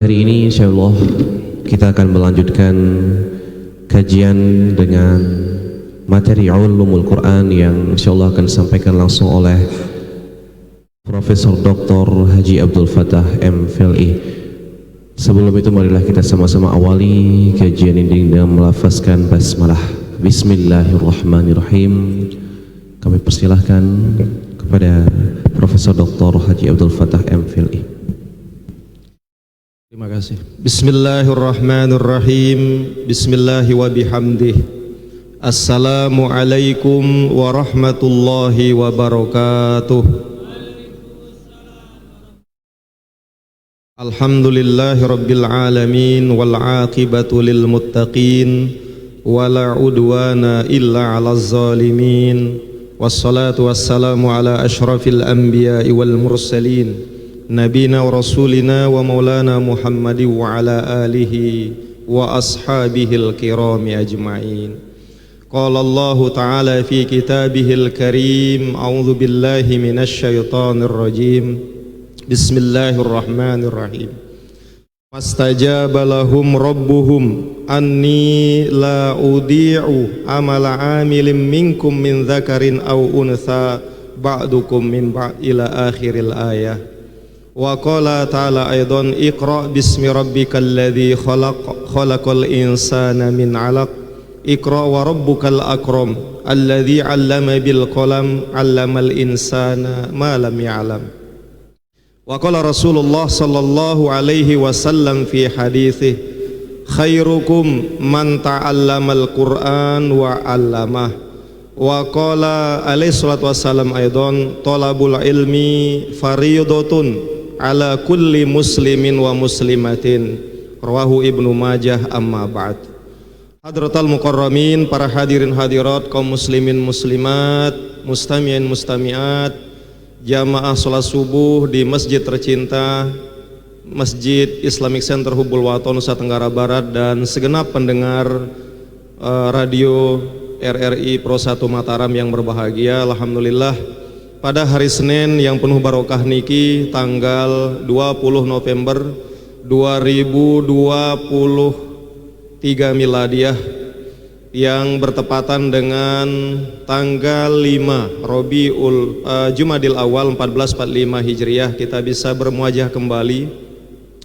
Hari ini insyaallah kita akan melanjutkan kajian dengan materi Ulumul Quran yang insyaallah akan disampaikan langsung oleh Profesor Dr. Haji Abdul Fattah M.Phil.I. Sebelum itu marilah kita sama-sama awali kajian ini dengan melafazkan basmalah. Bismillahirrahmanirrahim. Kami persilahkan kepada Profesor Dr. Haji Abdul Fattah M.Phil.I. Terima kasih. Bismillahirrahmanirrahim. Bismillahi wa bihamdih. Assalamualaikum warahmatullahi wabarakatuh. Alhamdulillahi rabbil alamin wal aqibatu lil muttaqin wala udwana illa 'alaz zalimin. Wassalatu wassalamu ala asyrafil anbiya'i wal mursalin. Nabina wa rasulina wa maulana Muhammadi wa ala alihi wa ashabihil kirami ajma'in. Qala Allahu ta'ala fi kitabihil karim. A'udhu billahi minasy syaithanir rajim. Bismillahirrahmanirrahim. Fastajaba lahum rabbuhum anni la udhi'u amala amilin minkum min dzakarin aw untha ba'dukum min ba'd ila akhiril ayah. Wa qala ta'ala aidan iqra bismi rabbikal ladzi khalaqal insana min 'alaq iqra wa rabbukal akram alladzi 'allama bil qalam 'allamal insana ma lam ya'lam. Wa qala Rasulullah sallallahu alaihi wasallam fi haditsih khairukum man ta'allamal Qur'an wa 'allamah. Wa qala alaihi salatu wassalam aidan talabul ilmi fariidatun ala kulli muslimin wa muslimatin. Rawahu Ibnu Majah. Amma ba'd. Hadratal mukarramin, para hadirin hadirat, kaum muslimin muslimat, mustami'in mustami'at, jamaah salat subuh di masjid tercinta, Masjid Islamic Center Hubul Waton, Nusa Tenggara Barat, dan segenap pendengar radio RRI Pro 1 Mataram yang berbahagia. Alhamdulillah, pada hari Senin yang penuh barokah niki, tanggal 20 November 2023 Miladiah, yang bertepatan dengan tanggal 5 Jumadil Awal 1445 Hijriah, kita bisa bermuajah kembali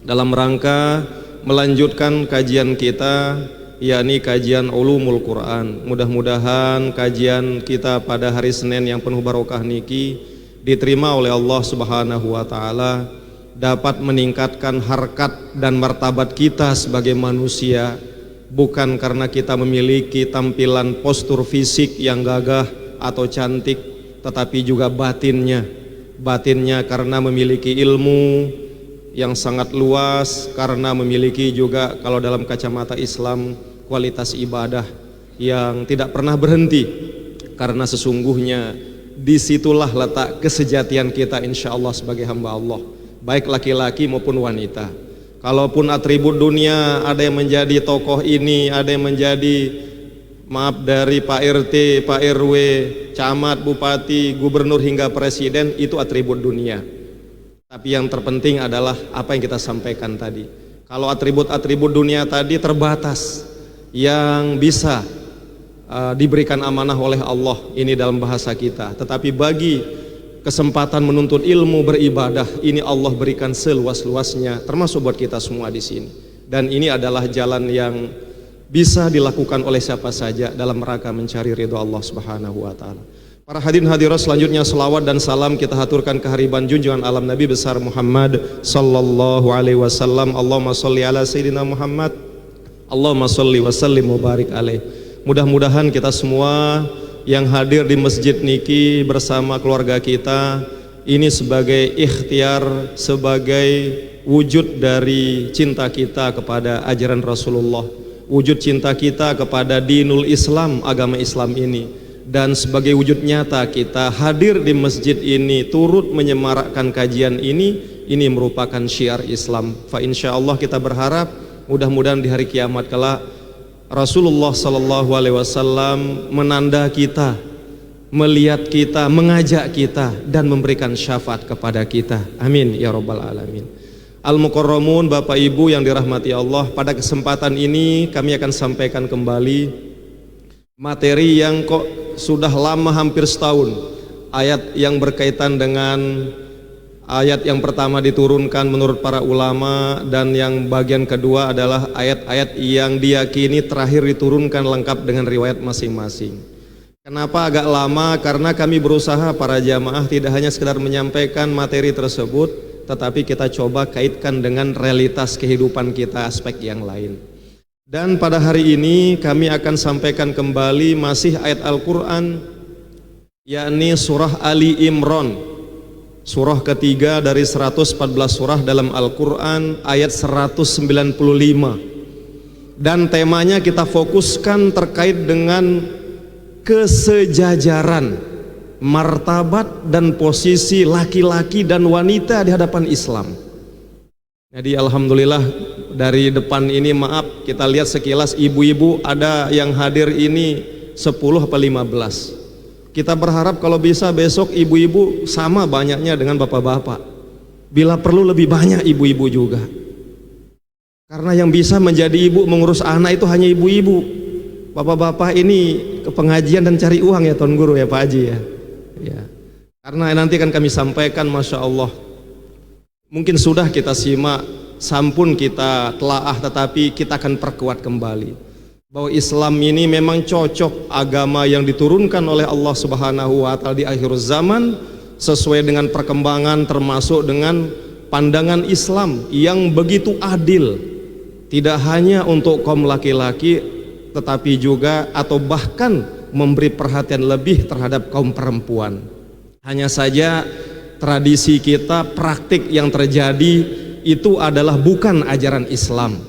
dalam rangka melanjutkan kajian kita, yakni kajian Ulumul Quran. Mudah-mudahan kajian kita pada hari Senin yang penuh barokah niki diterima oleh Allah Subhanahu wa taala, dapat meningkatkan harkat dan martabat kita sebagai manusia, bukan karena kita memiliki tampilan postur fisik yang gagah atau cantik, tetapi juga batinnya karena memiliki ilmu yang sangat luas, karena memiliki juga, kalau dalam kacamata Islam, kualitas ibadah yang tidak pernah berhenti, karena sesungguhnya disitulah letak kesejatian kita insya Allah sebagai hamba Allah, baik laki-laki maupun wanita. Kalaupun atribut dunia ada yang menjadi tokoh ini, ada yang menjadi, maaf, dari Pak RT, Pak RW, camat, bupati, gubernur hingga presiden, itu atribut dunia. Tapi yang terpenting adalah apa yang kita sampaikan tadi. Kalau atribut-atribut dunia tadi terbatas, yang bisa diberikan amanah oleh Allah, ini dalam bahasa kita. Tetapi bagi kesempatan menuntut ilmu, beribadah, ini Allah berikan seluas-luasnya, termasuk buat kita semua di sini. Dan ini adalah jalan yang bisa dilakukan oleh siapa saja dalam rangka mencari ridho Allah Subhanahu wa taala. Para hadirin hadirat, selanjutnya selawat dan salam kita haturkan kehariban junjungan alam Nabi besar Muhammad sallallahu alaihi wasallam. Allahumma sholli ala sayyidina Muhammad, Allahumma sholli wa sallim wa barik alaih. Mudah-mudahan kita semua yang hadir di masjid niki bersama keluarga kita ini sebagai ikhtiar, sebagai wujud dari cinta kita kepada ajaran Rasulullah, wujud cinta kita kepada dinul Islam, agama Islam ini. Dan sebagai wujud nyata kita hadir di masjid ini, turut menyemarakkan kajian ini merupakan syiar Islam. Fa insyaallah kita berharap mudah-mudahan di hari kiamat kelak Rasulullah sallallahu alaihi wasallam menanda kita, melihat kita, mengajak kita, dan memberikan syafaat kepada kita. Amin ya rabbal alamin. Al-Mukarramun, Bapak Ibu yang dirahmati Allah, pada kesempatan ini kami akan sampaikan kembali materi yang kok sudah lama, hampir setahun. Ayat yang berkaitan dengan ayat yang pertama diturunkan menurut para ulama, dan yang bagian kedua adalah ayat-ayat yang diyakini terakhir diturunkan lengkap dengan riwayat masing-masing. Kenapa agak lama? Karena kami berusaha para jamaah tidak hanya sekedar menyampaikan materi tersebut, tetapi kita coba kaitkan dengan realitas kehidupan kita, aspek yang lain. Dan pada hari ini kami akan sampaikan kembali masih ayat Al-Quran, yakni surah Ali Imran, surah ketiga dari 114 surah dalam Al-Quran, ayat 195. Dan temanya kita fokuskan terkait dengan kesejajaran martabat dan posisi laki-laki dan wanita di hadapan Islam. Jadi alhamdulillah dari depan ini, maaf, kita lihat sekilas ibu-ibu ada yang hadir ini 10 atau 15. Kita berharap kalau bisa besok ibu-ibu sama banyaknya dengan bapak-bapak. Bila perlu lebih banyak ibu-ibu juga. Karena yang bisa menjadi ibu mengurus anak itu hanya ibu-ibu. Bapak-bapak ini ke pengajian dan cari uang ya Tuan Guru ya Pak Haji ya. Ya, karena nanti akan kami sampaikan, Masya Allah, mungkin sudah kita simak, sampun kita telaah, tetapi kita akan perkuat kembali bahwa Islam ini memang cocok agama yang diturunkan oleh Allah Subhanahu wa Ta'ala di akhir zaman, sesuai dengan perkembangan, termasuk dengan pandangan Islam yang begitu adil, tidak hanya untuk kaum laki-laki, tetapi juga atau bahkan memberi perhatian lebih terhadap kaum perempuan. Hanya saja tradisi kita, praktik yang terjadi itu adalah bukan ajaran Islam.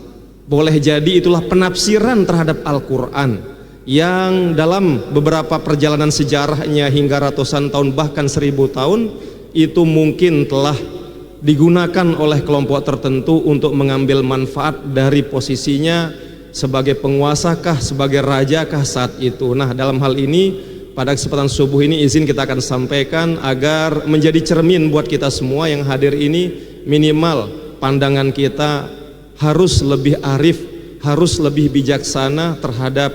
Boleh jadi itulah penafsiran terhadap Al-Quran yang dalam beberapa perjalanan sejarahnya hingga ratusan tahun, bahkan 1000 tahun, itu mungkin telah digunakan oleh kelompok tertentu untuk mengambil manfaat dari posisinya sebagai penguasakah, sebagai rajakah saat itu. Nah, dalam hal ini pada kesempatan subuh ini izin kita akan sampaikan agar menjadi cermin buat kita semua yang hadir ini, minimal pandangan kita harus lebih arif, harus lebih bijaksana terhadap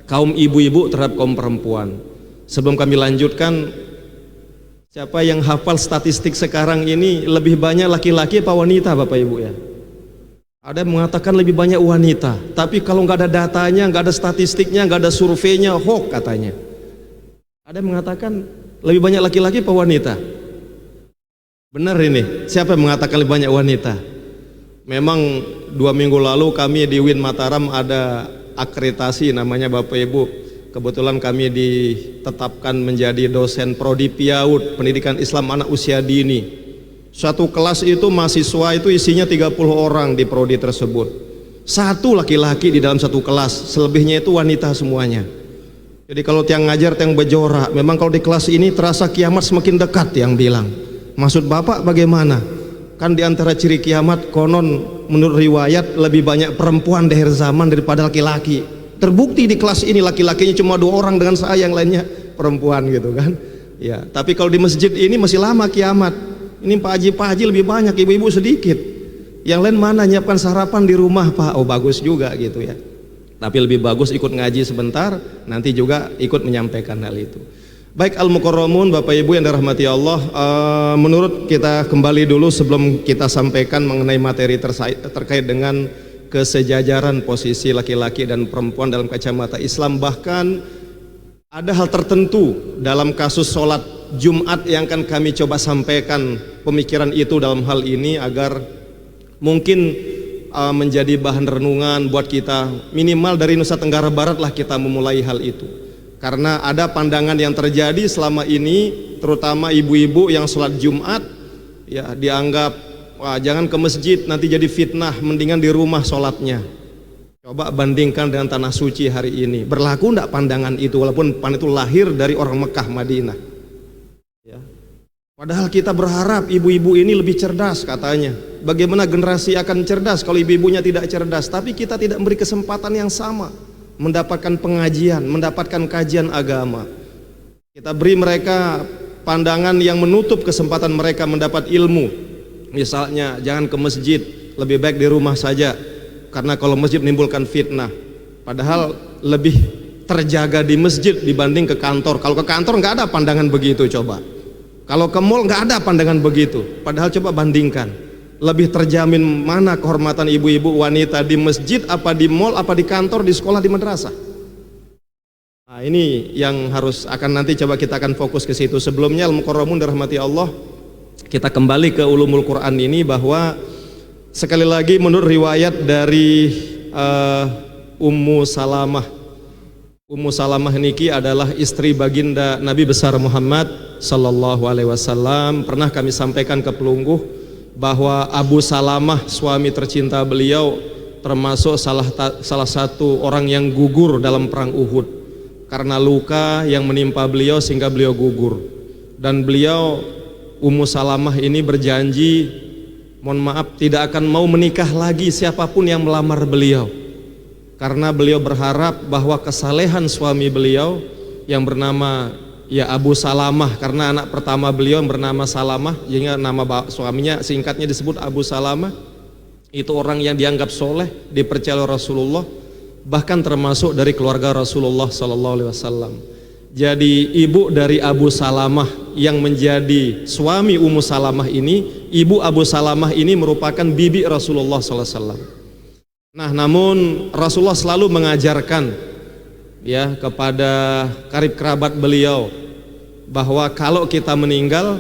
kaum ibu-ibu, terhadap kaum perempuan. Sebelum kami lanjutkan, siapa yang hafal statistik sekarang ini lebih banyak laki-laki apa wanita Bapak Ibu ya? Ada yang mengatakan lebih banyak wanita, tapi kalau nggak ada datanya, nggak ada statistiknya, nggak ada surveinya, hoax katanya. Ada yang mengatakan lebih banyak laki-laki apa wanita? Benar ini, siapa yang mengatakan lebih banyak wanita? Memang 2 minggu lalu kami di UIN Mataram ada akreditasi namanya Bapak Ibu. Kebetulan kami ditetapkan menjadi dosen Prodi PIAUD, Pendidikan Islam Anak Usia Dini. Satu kelas itu mahasiswa itu isinya 30 orang di prodi tersebut. Satu laki-laki di dalam satu kelas, selebihnya itu wanita semuanya. Jadi kalau tiang ngajar, tiang bejora, memang kalau di kelas ini terasa kiamat semakin dekat yang bilang. Maksud Bapak bagaimana? Kan di antara ciri kiamat konon menurut riwayat lebih banyak perempuan di akhir zaman daripada laki-laki. Terbukti di kelas ini laki-lakinya cuma 2 orang dengan saya, yang lainnya perempuan gitu kan. Ya, tapi kalau di masjid ini masih lama kiamat. Ini Pak Haji lebih banyak, ibu-ibu sedikit. Yang lain mana nyiapkan sarapan di rumah Pak? Oh bagus juga gitu ya. Tapi lebih bagus ikut ngaji sebentar, nanti juga ikut menyampaikan hal itu. Baik Al-Mukarramun, Bapak Ibu yang dirahmati Allah, menurut kita kembali dulu sebelum kita sampaikan mengenai materi terkait dengan kesejajaran posisi laki-laki dan perempuan dalam kacamata Islam. Bahkan ada hal tertentu dalam kasus sholat Jumat yang akan kami coba sampaikan pemikiran itu dalam hal ini agar mungkin menjadi bahan renungan buat kita, minimal dari Nusa Tenggara Barat lah kita memulai hal itu. Karena ada pandangan yang terjadi selama ini, terutama ibu-ibu yang sholat Jumat ya dianggap wah jangan ke masjid nanti jadi fitnah, mendingan di rumah sholatnya. Coba bandingkan dengan tanah suci hari ini, berlaku enggak pandangan itu walaupun itu lahir dari orang Mekah Madinah ya. Padahal kita berharap ibu-ibu ini lebih cerdas katanya. Bagaimana generasi akan cerdas kalau ibu-ibunya tidak cerdas? Tapi kita tidak memberi kesempatan yang sama mendapatkan pengajian, mendapatkan kajian agama. Kita beri mereka pandangan yang menutup kesempatan mereka mendapat ilmu, Misalnya jangan ke masjid, lebih baik di rumah saja, karena kalau masjid menimbulkan fitnah. Padahal lebih terjaga di masjid dibanding ke kantor. Kalau ke kantor nggak ada pandangan begitu, coba. Kalau ke mall nggak ada pandangan begitu. Padahal coba bandingkan, lebih terjamin mana kehormatan ibu-ibu wanita di masjid, apa di mall, apa di kantor, di sekolah, di madrasah. Nah, ini yang akan nanti coba kita akan fokus ke situ. Sebelumnya al-mukarramun dirahmati Allah, kita kembali ke ulumul Quran ini, bahwa sekali lagi menurut riwayat dari Ummu Salamah niki adalah istri baginda Nabi besar Muhammad sallallahu alaihi wasallam. Pernah kami sampaikan ke pelungguh bahwa Abu Salamah, suami tercinta beliau, termasuk salah satu orang yang gugur dalam perang Uhud karena luka yang menimpa beliau sehingga beliau gugur. Dan beliau, Ummu Salamah ini berjanji, mohon maaf, tidak akan mau menikah lagi siapapun yang melamar beliau, karena beliau berharap bahwa kesalehan suami beliau yang bernama Abu Salamah, karena anak pertama beliau yang bernama Salamah, sehingga nama suaminya singkatnya disebut Abu Salamah, itu orang yang dianggap soleh, dipercaya oleh Rasulullah, bahkan termasuk dari keluarga Rasulullah sallallahu alaihi wasallam. Jadi ibu dari Abu Salamah yang menjadi suami Ummu Salamah ini, ibu Abu Salamah ini merupakan bibi Rasulullah sallallahu alaihi wasallam. Nah, namun Rasulullah selalu mengajarkan kepada karib kerabat beliau bahwa kalau kita meninggal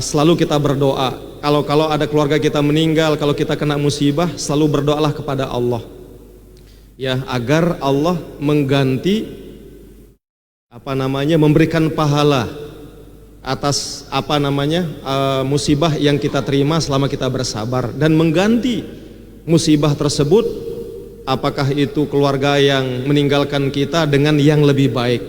selalu kita berdoa. Kalau ada keluarga kita meninggal, kalau kita kena musibah, selalu berdoalah kepada Allah, agar Allah mengganti memberikan pahala atas musibah yang kita terima selama kita bersabar, dan mengganti musibah tersebut, apakah itu keluarga yang meninggalkan kita, dengan yang lebih baik.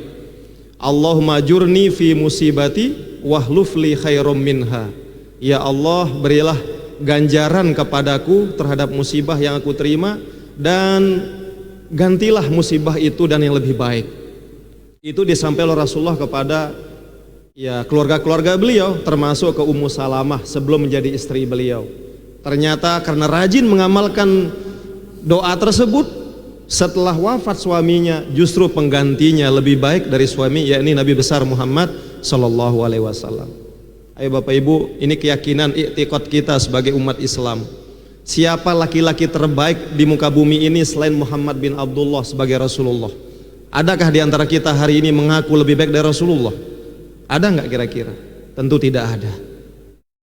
Allahumma jurni fi musibati wahluf li khairum minha. Ya Allah, berilah ganjaran kepadaku terhadap musibah yang aku terima, dan gantilah musibah itu dan yang lebih baik. Itu disampaikan oleh Rasulullah kepada keluarga-keluarga beliau, termasuk ke Ummu Salamah sebelum menjadi istri beliau. Ternyata karena rajin mengamalkan doa tersebut, setelah wafat suaminya, justru penggantinya lebih baik dari suami, yakni Nabi besar Muhammad sallallahu alaihi wasallam. Ayo Bapak Ibu, ini keyakinan i'tiqad kita sebagai umat Islam. Siapa laki-laki terbaik di muka bumi ini selain Muhammad bin Abdullah sebagai Rasulullah? Adakah di antara kita hari ini mengaku lebih baik dari Rasulullah? Ada nggak kira-kira? Tentu tidak ada.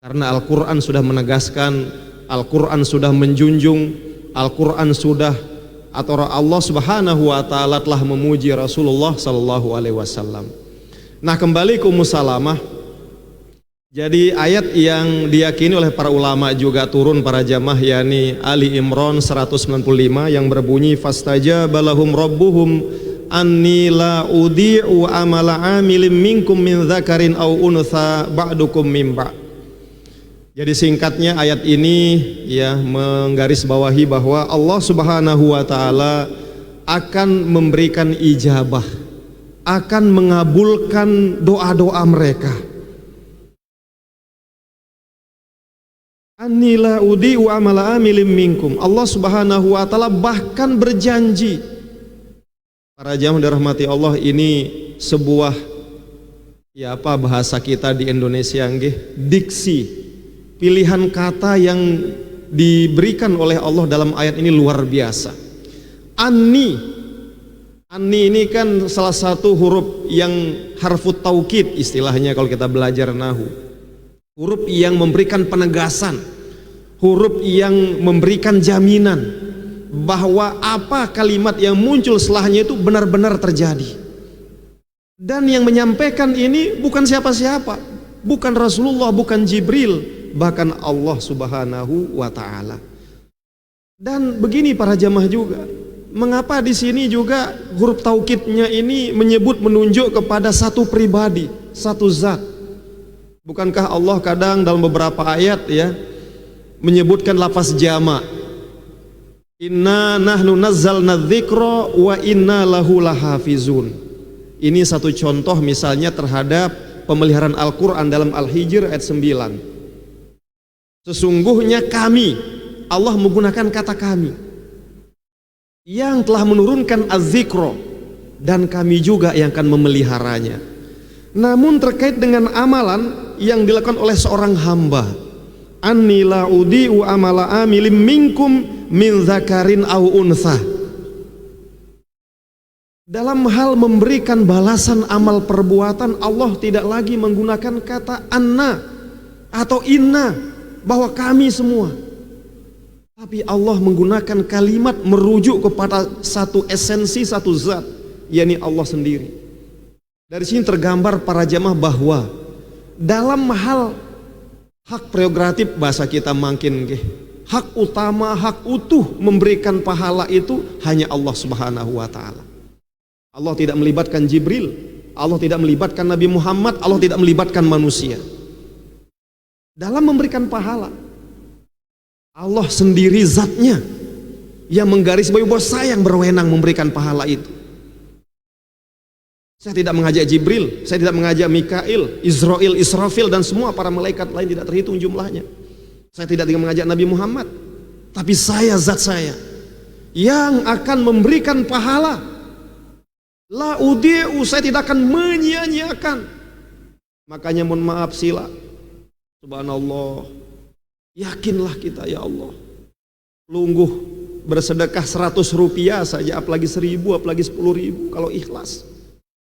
Karena Al-Quran sudah menegaskan, Al-Quran sudah menjunjung, Al-Quran sudah, atau Allah subhanahu wa ta'ala telah memuji Rasulullah sallallahu alaihi wasallam. Nah, kembali ke Ummu Salamah. Jadi ayat yang diyakini oleh para ulama juga turun para jamaah, yakni Ali Imran 195 yang berbunyi, fastajaba lahum rabbuhum anni la udhi'u amala amilin minkum min dzakarin aw untha ba'dukum min ba'. Jadi singkatnya ayat ini menggarisbawahi bahwa Allah Subhanahu wa taala akan memberikan ijabah, akan mengabulkan doa-doa mereka. Anni la udhi'u amala amilin minkum. Allah Subhanahu wa taala bahkan berjanji. Para jamaah dirahmati Allah, ini sebuah bahasa kita di Indonesia nggih, diksi, pilihan kata yang diberikan oleh Allah dalam ayat ini luar biasa. Anni ini kan salah satu huruf yang harfut taukid istilahnya kalau kita belajar nahwu. Huruf yang memberikan penegasan, huruf yang memberikan jaminan bahwa apa kalimat yang muncul setelahnya itu benar-benar terjadi. Dan yang menyampaikan ini bukan siapa-siapa, bukan Rasulullah, bukan Jibril, bahkan Allah Subhanahu wa taala. Dan begini para jamaah juga, mengapa di sini juga huruf taukidnya ini menunjuk kepada satu pribadi, satu zat? Bukankah Allah kadang dalam beberapa ayat menyebutkan lafaz jama', inna nahnu nazzalna dzikra wa inna lahu lahafizun. Ini satu contoh misalnya terhadap pemeliharaan Al-Quran dalam Al-Hijr ayat 9. Sesungguhnya kami, Allah menggunakan kata kami, yang telah menurunkan az-zikra, dan kami juga yang akan memeliharanya. Namun terkait dengan amalan yang dilakukan oleh seorang hamba, anni la udi'u amala amilim minkum min zakarin au untha. Dalam hal memberikan balasan amal perbuatan, Allah tidak lagi menggunakan kata anna atau inna, bahwa kami semua, tapi Allah menggunakan kalimat merujuk kepada satu esensi, satu zat, yakni Allah sendiri. Dari sini tergambar para jamaah bahwa dalam hal hak prerogatif bahasa kita makin hak utama, hak utuh memberikan pahala itu hanya Allah Subhanahu wa taala. Allah tidak melibatkan Jibril, Allah tidak melibatkan Nabi Muhammad, Allah tidak melibatkan manusia dalam memberikan pahala. Allah sendiri zatnya yang menggarisbawahi bahwa saya yang berwenang memberikan pahala itu. Saya tidak mengajak Jibril, saya tidak mengajak Mikail, Israel, Israfil, dan semua para malaikat lain tidak terhitung jumlahnya. Saya tidak mengajak Nabi Muhammad, tapi saya, zat saya yang akan memberikan pahala. La udi'u, saya tidak akan menyia-nyiakan. Makanya mohon maaf, sila, subhanallah, yakinlah kita ya Allah. Lungguh bersedekah 100 rupiah saja, apalagi 1000, apalagi 10.000, kalau ikhlas.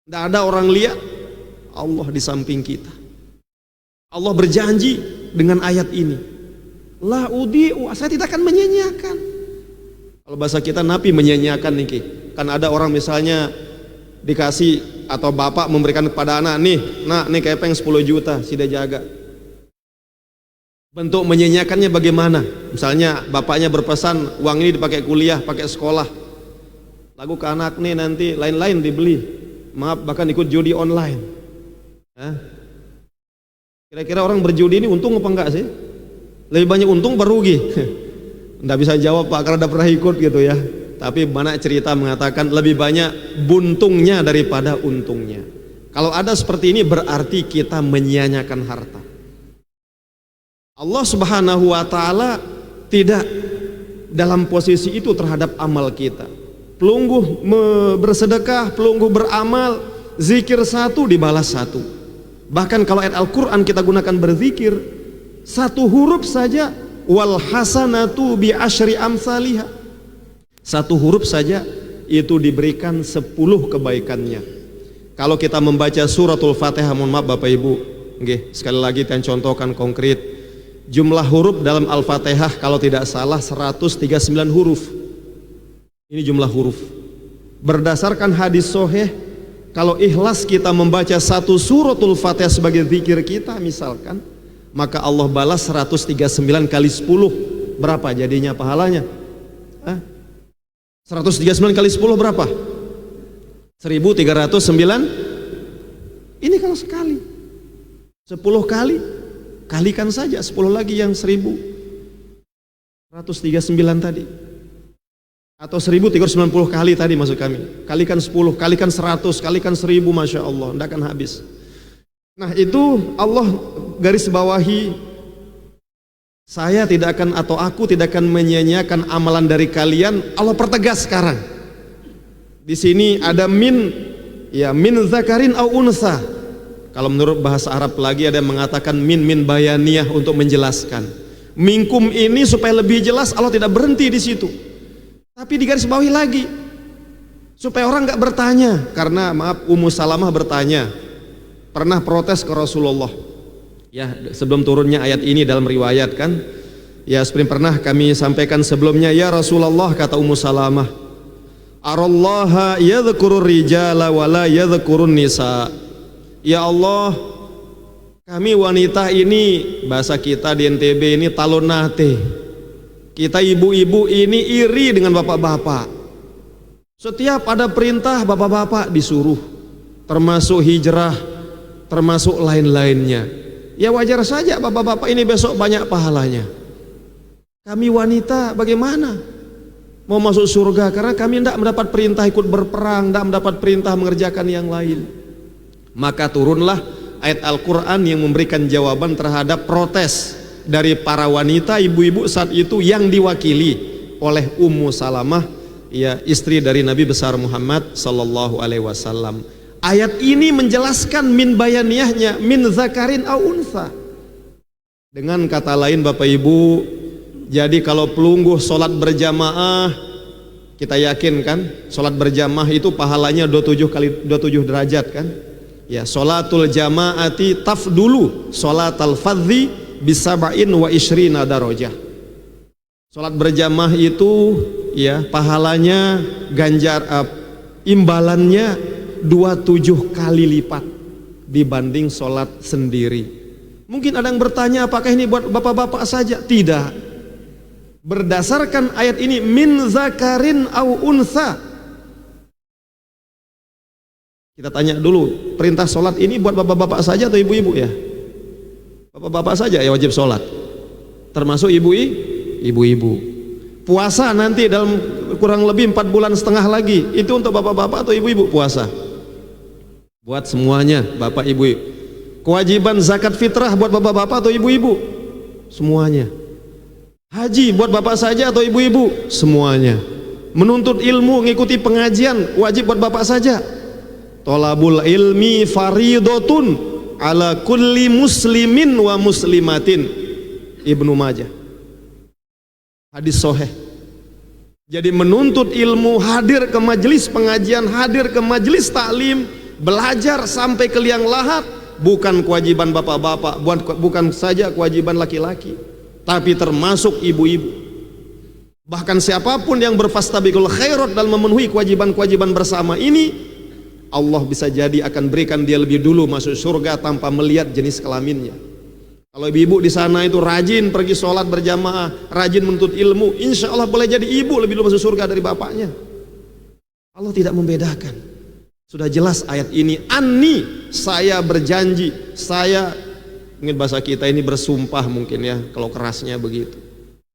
Tidak ada orang lihat, Allah di samping kita. Allah berjanji dengan ayat ini, la udi'u, saya tidak akan menyia-nyiakan. Kalau bahasa kita napi menyia-nyiakan nih, kan ada orang misalnya dikasih atau bapak memberikan kepada anak, nih kepeng 10 juta, sudah jaga. Bentuk menyia-nyiakannya bagaimana? Misalnya bapaknya berpesan uang ini dipakai kuliah, pakai sekolah, lagu ke anak nih nanti lain-lain dibeli, maaf bahkan ikut judi online. Kira-kira orang berjudi ini untung apa enggak sih? Lebih banyak untung berugi? Nggak bisa jawab Pak, karena udah pernah ikut gitu ya. Tapi banyak cerita mengatakan lebih banyak buntungnya daripada untungnya. Kalau ada seperti ini berarti kita menyia-nyiakan harta. Allah Subhanahu wa taala tidak dalam posisi itu terhadap amal kita. Pelungguh bersedekah, pelungguh beramal, zikir satu dibalas satu. Bahkan kalau ayat Al-Quran kita gunakan berzikir, satu huruf saja, wal hasanatu bi asyri amsalihah. Satu huruf saja itu diberikan 10 kebaikannya. Kalau kita membaca suratul Fatihah, mohon maaf Bapak Ibu, sekali lagi saya contohkan konkret. Jumlah huruf dalam Al-Fatihah kalau tidak salah 139 huruf. Ini jumlah huruf. Berdasarkan hadis sahih, kalau ikhlas kita membaca satu suratul Fatihah sebagai zikir kita misalkan, maka Allah balas 139 kali 10. Berapa jadinya pahalanya? 139 kali 10 berapa? 1309. Ini kalau sekali 10 kali, kalikan saja 10 lagi yang 1139 tadi, atau 1390 kali tadi maksud kami. Kalikan 10, kalikan 100, kalikan 1000, Masya Allah, tidak akan habis. Nah itu Allah garis bawahi, saya tidak akan atau aku tidak akan menyia-nyiakan amalan dari kalian. Allah pertegas sekarang. Di sini ada min zakarin au unsa. Kalau menurut bahasa Arab lagi ada yang mengatakan min bayaniyah untuk menjelaskan. Minkum ini supaya lebih jelas, Allah tidak berhenti di situ. Tapi digarisbawahi lagi supaya orang nggak bertanya, karena maaf Ummu Salamah bertanya, pernah protes ke Rasulullah. Ya, sebelum turunnya ayat ini dalam riwayat kan, ya seperti pernah kami sampaikan sebelumnya, ya Rasulullah, kata Ummu Salamah, arallaha yadhkurur rijala wala yadhkurun nisa. Ya Allah, kami wanita ini, bahasa kita di NTB ini talonate, kita ibu-ibu ini iri dengan bapak-bapak. Setiap ada perintah bapak-bapak disuruh, termasuk hijrah, termasuk lain-lainnya. Ya wajar saja bapak-bapak ini besok banyak pahalanya. Kami wanita bagaimana mau masuk surga? Karena kami tidak mendapat perintah ikut berperang, tidak mendapat perintah mengerjakan yang lain. Maka turunlah ayat Al-Quran yang memberikan jawaban terhadap protes dari para wanita ibu-ibu saat itu yang diwakili oleh Ummu Salamah, ya, istri dari Nabi besar Muhammad sallallahu alaihi wasallam. Ayat ini menjelaskan min bayaniyahnya min zakarin au unsa. Dengan kata lain Bapak Ibu, jadi kalau pelungguh sholat berjamaah, kita yakin kan sholat berjamaah itu pahalanya 27 kali 27 derajat kan? Ya, sholatul jamaati tafdulu sholatal fadhi bisab'in wa ishrina darajah. Sholat berjamaah itu ya pahalanya imbalannya 27 kali lipat dibanding sholat sendiri. Mungkin ada yang bertanya, apakah ini buat bapak-bapak saja? Tidak. Berdasarkan ayat ini min zakarin au unsa. Kita tanya dulu, perintah sholat ini buat bapak-bapak saja atau ibu-ibu ya? Bapak-bapak saja ya wajib sholat, termasuk ibu-ibu. Puasa nanti dalam kurang lebih 4,5 bulan lagi, itu untuk bapak-bapak atau ibu-ibu puasa? Buat semuanya, bapak ibu. Kewajiban zakat fitrah buat bapak-bapak atau ibu-ibu? Semuanya. Haji buat bapak saja atau ibu-ibu? Semuanya. Menuntut ilmu, ngikuti pengajian, wajib buat bapak saja. Tolabul ilmi faridotun ala kulli muslimin wa muslimatin. Ibnu Majah. Hadis sahih. Jadi menuntut ilmu, hadir ke majelis pengajian, hadir ke majelis taklim, belajar sampai ke liang lahat, bukan kewajiban bapak-bapak, bukan saja kewajiban laki-laki, tapi termasuk ibu-ibu. Bahkan siapapun yang berfastabiqul khairat dalam memenuhi kewajiban-kewajiban bersama ini, Allah bisa jadi akan berikan dia lebih dulu masuk surga tanpa melihat jenis kelaminnya. Kalau ibu-ibu di sana itu rajin pergi sholat berjamaah, rajin menuntut ilmu, insya Allah boleh jadi ibu lebih dulu masuk surga dari bapaknya. Allah tidak membedakan. Sudah jelas ayat ini, anni, saya berjanji, saya, mungkin bahasa kita ini bersumpah mungkin ya, kalau kerasnya begitu.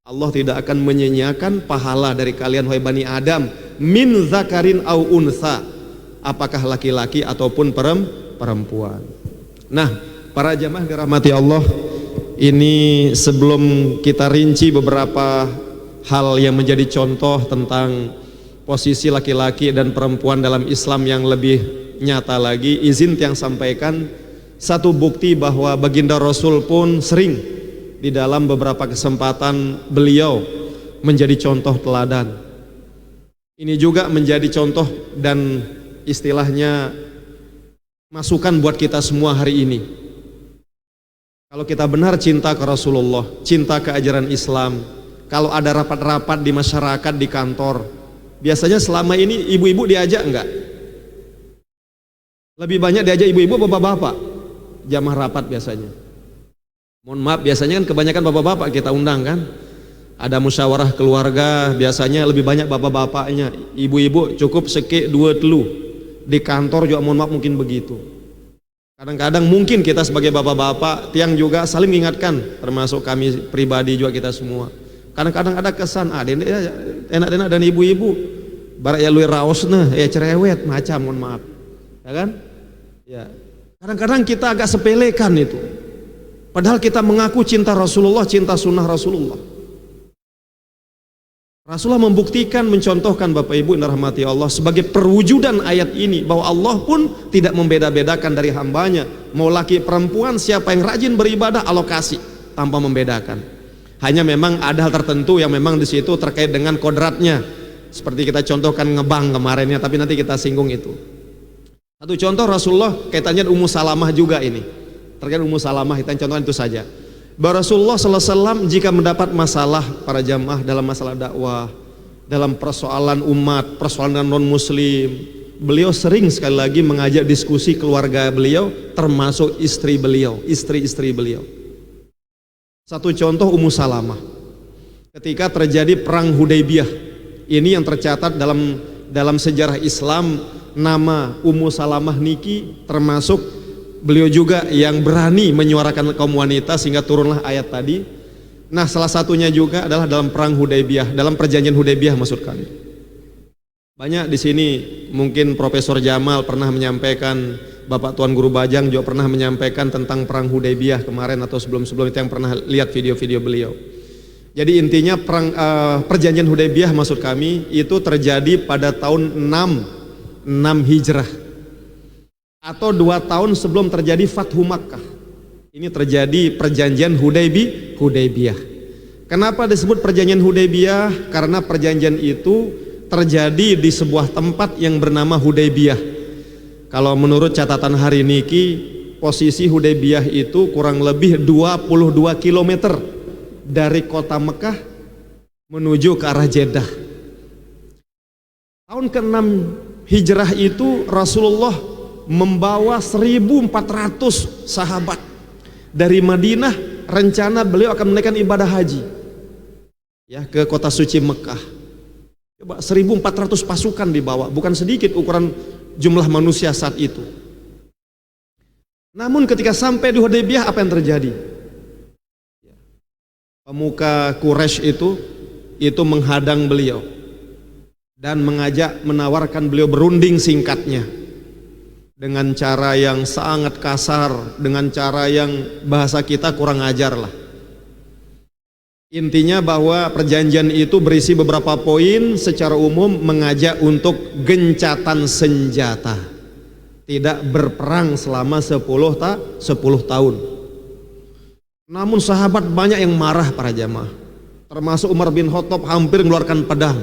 Allah tidak akan menyanyiakan pahala dari kalian wahai Bani Adam, min zakarin au unsa, apakah laki-laki ataupun perempuan. Nah, para jamaah dirahmati Allah, ini sebelum kita rinci beberapa hal yang menjadi contoh tentang posisi laki-laki dan perempuan dalam Islam yang lebih nyata lagi, izin yang sampaikan satu bukti bahwa baginda Rasul pun sering di dalam beberapa kesempatan beliau menjadi contoh teladan. Ini juga menjadi contoh dan istilahnya masukan buat kita semua hari ini. Kalau kita benar cinta ke Rasulullah, cinta ke ajaran Islam, kalau ada rapat-rapat di masyarakat, di kantor, biasanya selama ini ibu-ibu diajak enggak? Lebih banyak diajak ibu-ibu bapak-bapak jamaah rapat biasanya. Mohon maaf, biasanya kan kebanyakan bapak-bapak kita undang kan. Ada musyawarah keluarga, biasanya lebih banyak bapak-bapaknya. Ibu-ibu cukup sekek 2 telu. Di kantor juga mohon maaf mungkin begitu. Kadang-kadang mungkin kita sebagai bapak-bapak tiang juga saling mengingatkan, termasuk kami pribadi juga kita semua. Kadang-kadang ada kesan, enak-enak dan ibu-ibu barak ya luir raosna, ya cerewet macam, mohon maaf. Ya kan? Ya. Kadang-kadang kita agak sepelekan itu. Padahal kita mengaku cinta Rasulullah, cinta sunnah Rasulullah. Rasulullah membuktikan, mencontohkan Bapak Ibu yang dirahmati Allah sebagai perwujudan ayat ini, bahwa Allah pun tidak membeda-bedakan dari hambanya. Mau laki perempuan, siapa yang rajin beribadah Allah kasih tanpa membedakan. Hanya memang ada hal tertentu yang memang di situ terkait dengan kodratnya. Seperti kita contohkan ngebang kemarinnya, tapi nanti kita singgung itu. Satu contoh Rasulullah kaitannya Ummu Salamah juga ini. Terkait Ummu Salamah, kita contohkan itu saja. Bahwa Rasulullah SAW jika mendapat masalah para jamaah dalam masalah dakwah, dalam persoalan umat, persoalan non muslim, beliau sering sekali lagi mengajak diskusi keluarga beliau, termasuk istri beliau, istri-istri beliau. Satu contoh Ummu Salamah ketika terjadi perang Hudaybiyah, ini yang tercatat dalam sejarah Islam, nama Ummu Salamah niki termasuk beliau juga yang berani menyuarakan kaum wanita sehingga turunlah ayat tadi. Nah, salah satunya juga adalah dalam perang Hudaybiyah, dalam perjanjian Hudaybiyah maksud kami. Banyak di sini mungkin Profesor Jamal pernah menyampaikan Bapak Tuan Guru Bajang juga pernah menyampaikan tentang perang Hudaybiyah kemarin atau sebelum-sebelum itu yang pernah lihat video-video beliau. Jadi intinya perjanjian Hudaybiyah maksud kami itu terjadi pada tahun 6 Hijrah atau 2 tahun sebelum terjadi Fathu Makkah. Ini terjadi perjanjian Hudaybiyah. Kenapa disebut perjanjian Hudaybiyah? Karena perjanjian itu terjadi di sebuah tempat yang bernama Hudaybiyah. Kalau menurut catatan hari niki, posisi Hudaybiyah itu kurang lebih 22 km dari kota Mekah menuju ke arah Jeddah. Tahun ke-6 Hijrah itu Rasulullah membawa 1.400 sahabat dari Madinah. Rencana beliau akan menaikkan ibadah haji ya ke kota suci Mekah. Coba 1.400 pasukan dibawa, bukan sedikit ukuran jumlah manusia saat itu. Namun ketika sampai di Hudaybiyah, apa yang terjadi? Pemuka Quraisy itu menghadang beliau dan menawarkan beliau berunding singkatnya dengan cara yang sangat kasar, dengan cara yang bahasa kita kurang ajar lah. Intinya bahwa perjanjian itu berisi beberapa poin, secara umum mengajak untuk gencatan senjata, tidak berperang selama 10 tahun. Namun sahabat banyak yang marah para jamaah, termasuk Umar bin Khattab hampir mengeluarkan pedang.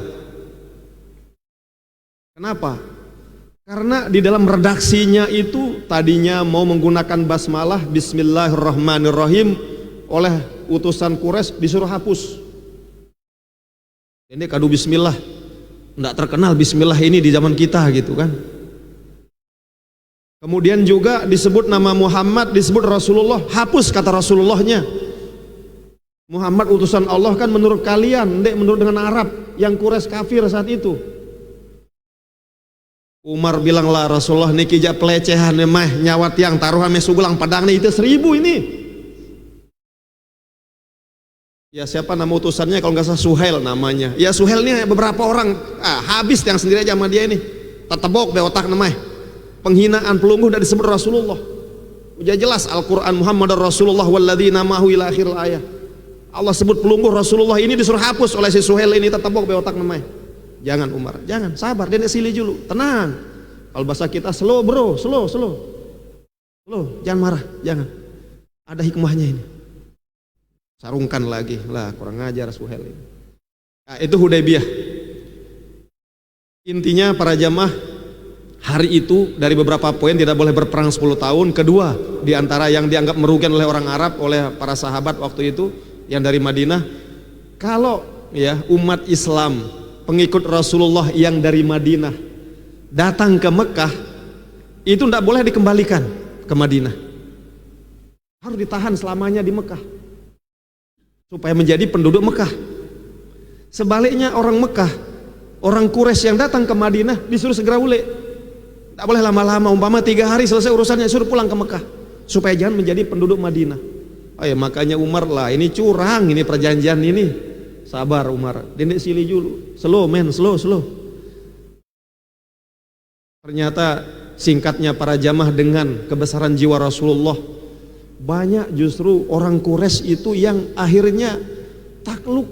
Kenapa? Karena di dalam redaksinya itu tadinya mau menggunakan basmalah Bismillahirrahmanirrahim, oleh utusan Quraisy disuruh hapus. Ini kadu bismillah, enggak terkenal bismillah ini di zaman kita gitu kan. Kemudian juga disebut nama Muhammad, disebut Rasulullah, hapus kata Rasulullahnya. Muhammad utusan Allah kan menurut kalian, ndek menurut dengan Arab yang Quraisy kafir saat itu. Umar bilang lah, Rasulullah niki jak pelecehan mah nyawat yang taruhan mesugulang padang nih itu 1000 ini. Ya siapa nama utusannya kalau nggak salah Suhail namanya. Ya Suhail ini beberapa orang habis yang sendiri aja sama dia ini. Tetebok be otak namanya. Penghinaan pelungguh dari disebut Rasulullah. Udah jelas Al-Qur'an Muhammadar Rasulullah walladzina ma'ahu ila akhir ayat. Allah sebut pelungguh Rasulullah ini disuruh hapus oleh si Suhail ini, tetebok be otak namanya. Jangan Umar, jangan, sabar, dia sili dulu, tenang. Kalau bahasa kita slow bro, slow, jangan marah, jangan. Ada hikmahnya ini. Sarungkan lagi lah, kurang ngajar Suhail ini. Nah, itu Hudaybiyah. Intinya para jamaah, hari itu dari beberapa poin tidak boleh berperang 10 tahun. Kedua, di antara yang dianggap merugikan oleh orang Arab, oleh para sahabat waktu itu yang dari Madinah, kalau ya umat Islam pengikut Rasulullah yang dari Madinah datang ke Mekah, itu tidak boleh dikembalikan ke Madinah, harus ditahan selamanya di Mekah supaya menjadi penduduk Mekah. Sebaliknya orang Mekah, orang Quraisy yang datang ke Madinah disuruh segera ule, tak boleh lama-lama, umpama 3 hari selesai urusannya suruh pulang ke Mekah supaya jangan menjadi penduduk Madinah. Oh ya, makanya Umar lah, ini curang ini perjanjian ini. Sabar Umar, dendek sili dulu, slow men, slow. Ternyata singkatnya para jamaah, dengan kebesaran jiwa Rasulullah, banyak justru orang Quraisy itu yang akhirnya takluk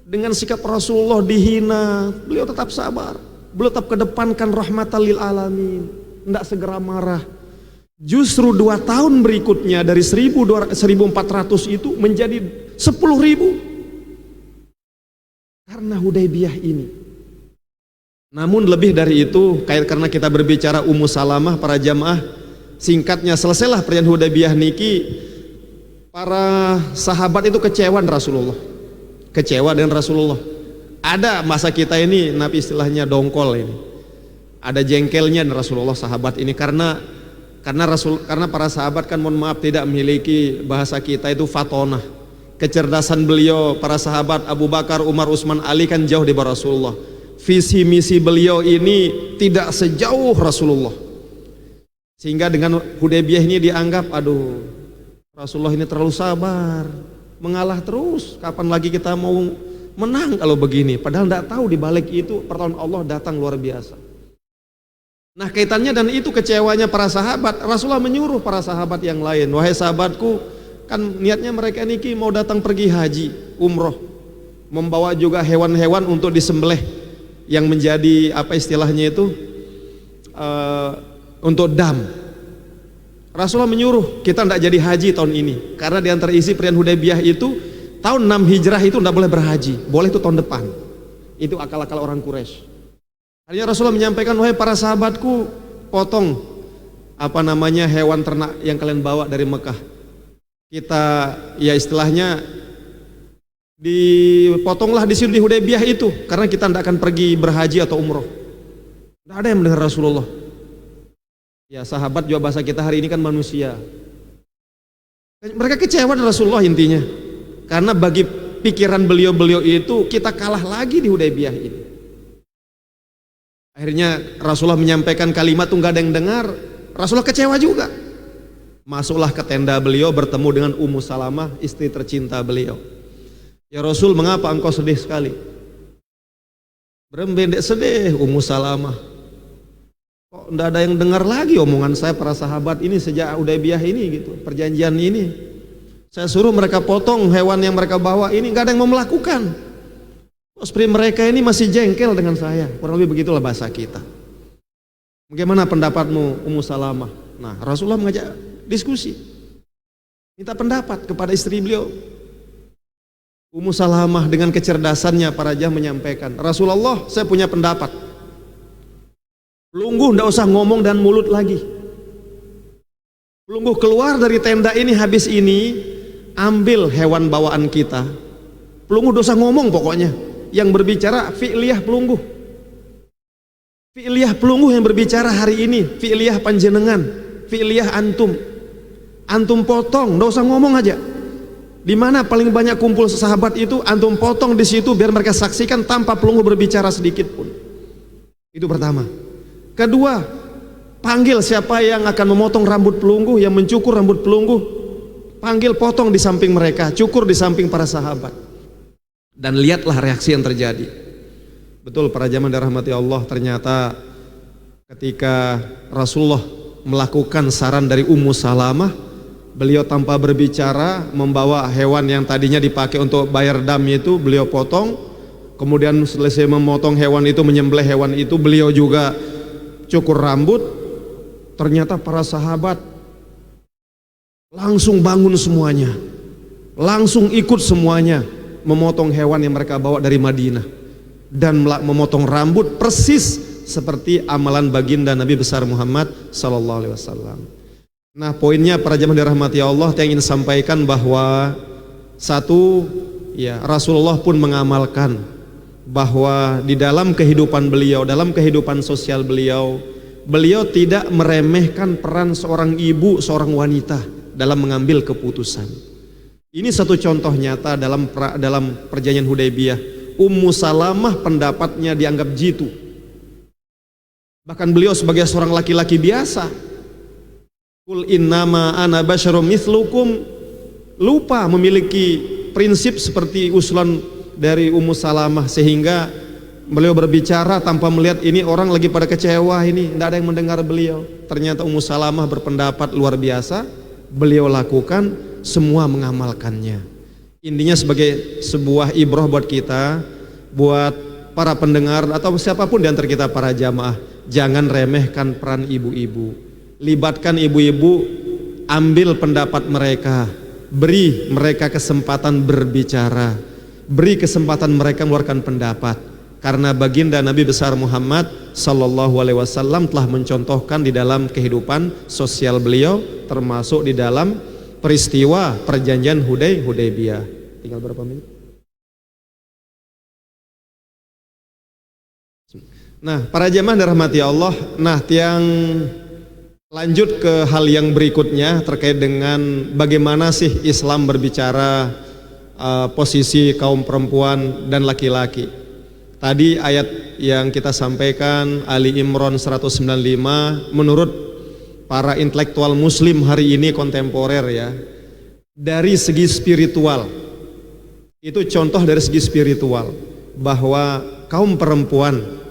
dengan sikap Rasulullah dihina. Beliau tetap sabar, beliau tetap kedepankan rahmatan lil alamin, tidak segera marah. Justru 2 tahun berikutnya dari 1.400 itu menjadi 10.000 karena Hudaybiyah ini. Namun lebih dari itu, karena kita berbicara Ummu Salamah para jamaah, singkatnya selesailah perjanjian Hudaybiyah niki, para sahabat itu kecewa dengan Rasulullah. Ada masa kita ini Nabi istilahnya dongkol ini, ada jengkelnya dengan Rasulullah sahabat ini karena para sahabat kan mohon maaf tidak memiliki bahasa kita itu fatonah. Kecerdasan beliau para sahabat Abu Bakar, Umar, Utsman, Ali kan jauh di bawah Rasulullah. Visi misi beliau ini tidak sejauh Rasulullah. Sehingga dengan Hudaybiyah ini dianggap, aduh Rasulullah ini terlalu sabar, mengalah terus, kapan lagi kita mau menang kalau begini. Padahal tidak tahu di balik itu pertolongan Allah datang luar biasa. Nah kaitannya dan itu kecewanya para sahabat, Rasulullah menyuruh para sahabat yang lain, wahai sahabatku, kan niatnya mereka niki mau datang pergi haji, umroh, membawa juga hewan-hewan untuk disembelih yang menjadi apa istilahnya itu untuk dam. Rasulullah menyuruh kita tidak jadi haji tahun ini karena di antara isi perjanjian Hudaybiyah itu tahun 6 Hijrah itu tidak boleh berhaji, boleh itu tahun depan. Itu akal-akal orang Quraisy. Akhirnya Rasulullah menyampaikan, wahai para sahabatku, potong apa namanya hewan ternak yang kalian bawa dari Mekah. Kita ya istilahnya dipotonglah di sini di Hudaybiyah itu karena kita tidak akan pergi berhaji atau umroh. Tidak ada yang mendengar Rasulullah. Ya sahabat juga bahasa kita hari ini kan manusia. Mereka kecewa dengan Rasulullah intinya. Karena bagi pikiran beliau-beliau itu kita kalah lagi di Hudaybiyah ini. Akhirnya Rasulullah menyampaikan kalimat tuh nggak ada yang dengar. Rasulullah kecewa juga. Masuklah ke tenda beliau bertemu dengan Ummu Salamah, istri tercinta beliau. Ya Rasul, mengapa engkau sedih sekali? Berembendek sedih Ummu Salamah. Kok nggak ada yang dengar lagi omongan saya para sahabat ini sejak Hudaybiyah ini gitu, perjanjian ini. Saya suruh mereka potong hewan yang mereka bawa ini, nggak ada yang mau melakukan. Seperti mereka ini masih jengkel dengan saya. Kurang lebih begitulah bahasa kita. Bagaimana pendapatmu Ummu Salamah? Nah Rasulullah mengajak diskusi, minta pendapat kepada istri beliau. Ummu Salamah dengan kecerdasannya para jam menyampaikan, Rasulullah saya punya pendapat. Pelungguh tidak usah ngomong dan mulut lagi. Pelungguh keluar dari tenda ini habis ini, ambil hewan bawaan kita. Pelungguh tidak usah ngomong pokoknya. Yang berbicara fi'liyah pelungguh. Fi'liyah pelungguh yang berbicara hari ini, fi'liyah panjenengan, fi'liyah antum. Antum potong, tidak usah ngomong aja. Di mana paling banyak kumpul sahabat itu, antum potong di situ biar mereka saksikan tanpa pelungguh berbicara sedikit pun. Itu pertama. Kedua, panggil siapa yang akan memotong rambut pelungguh, yang mencukur rambut pelungguh, panggil potong di samping mereka, cukur di samping para sahabat. Dan lihatlah reaksi yang terjadi. Betul para jamaah dirahmati Allah, ternyata ketika Rasulullah melakukan saran dari Ummu Salamah, beliau tanpa berbicara membawa hewan yang tadinya dipakai untuk bayar dam itu, beliau potong. Kemudian selesai memotong hewan itu, menyembelih hewan itu, beliau juga cukur rambut. Ternyata para sahabat langsung bangun semuanya, langsung ikut semuanya memotong hewan yang mereka bawa dari Madinah dan memotong rambut persis seperti amalan baginda Nabi besar Muhammad sallallahu alaihi wasallam. Nah, poinnya para jamaah dirahmati Allah, yang ingin sampaikan bahwa satu, ya Rasulullah pun mengamalkan bahwa di dalam kehidupan beliau, dalam kehidupan sosial beliau, beliau tidak meremehkan peran seorang ibu, seorang wanita dalam mengambil keputusan. Ini satu contoh nyata dalam perjanjian Hudaybiyah. Ummu Salamah pendapatnya dianggap jitu. Bahkan beliau sebagai seorang laki-laki biasa, Qul innama ana basyarum mithlukum, lupa memiliki prinsip seperti usulan dari Ummu Salamah, sehingga beliau berbicara tanpa melihat ini orang lagi pada kecewa, ini tidak ada yang mendengar beliau. Ternyata Ummu Salamah berpendapat luar biasa, beliau lakukan, semua mengamalkannya. Intinya sebagai sebuah ibrah buat kita, buat para pendengar atau siapapun di antara kita para jamaah, jangan remehkan peran ibu-ibu. Libatkan ibu-ibu, ambil pendapat mereka, beri mereka kesempatan berbicara, beri kesempatan mereka mengeluarkan pendapat. Karena baginda Nabi besar Muhammad sallallahu alaihi wasallam telah mencontohkan di dalam kehidupan sosial beliau, termasuk di dalam peristiwa perjanjian Hudaybiyah. Tinggal berapa menit? Nah, para jamaah dirahmati Allah, nah yang lanjut ke hal yang berikutnya terkait dengan bagaimana sih Islam berbicara posisi kaum perempuan dan laki-laki. Tadi ayat yang kita sampaikan Ali Imran 195, menurut para intelektual muslim hari ini kontemporer ya, dari segi spiritual, itu contoh dari segi spiritual bahwa kaum perempuan